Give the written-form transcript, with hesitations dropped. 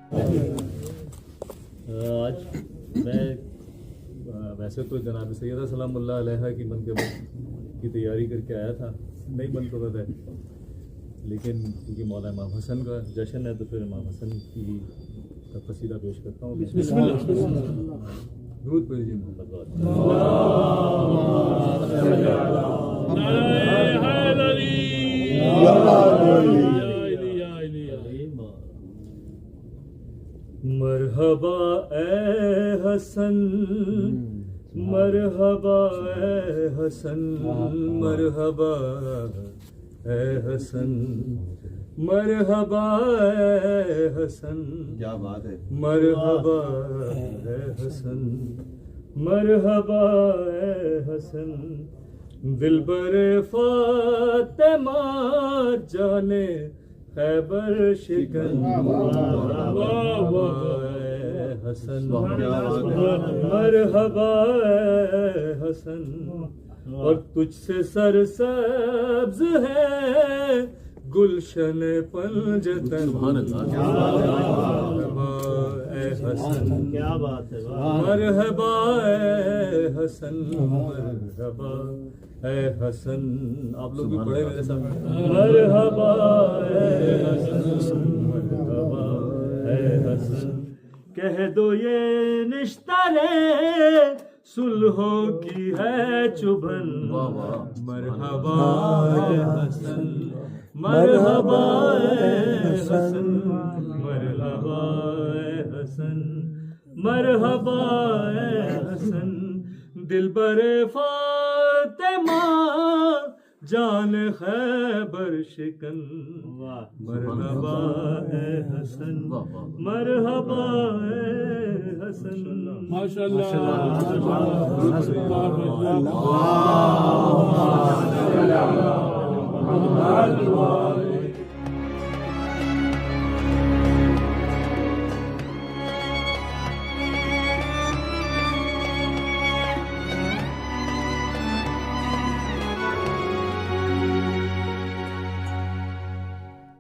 आज मैं वैसे तो जनाब सैयदा सलामुल्लाह अलैहा की मनक़ब की तैयारी करके आया था, नई मनक़बत है, लेकिन क्योंकि मौला इमाम हसन का जश्न है तो फिर इमाम हसन की का कसीदा पेश करता हूँ। दूध पढ़िए मोहम्मद मरहबा ए हसन, मरहबा ए हसन, मरहबा ए हसन, मरहबा ए हसन, क्या बात है, मरहबा ए हसन, मरहबा ए हसन, दिलबर फातिमा जाने खैबर शिकन, मरहबा ए हसन, मरहबा ए हसन, और तुझसे सरसब्ज है गुलशन पंजतन, मरहबा ए हसन, क्या बात है, मरहबा ए हसन, मरहबा ए हसन। आप लोग भी पढ़े मेरे साथ, मरहबा ए हसन, मरहबा ए हसन, कह दो ये निश्तरे सुलहों की है चुभन, मरहबा ए हसन, मरहबा ए हसन, मरहबा ए हसन, मरहबा ए हसन, दिलबर फातिमा जान खैबर शिकन, मरहबा ए हसन, मरहबा ए हसन। माशाअल्लाह।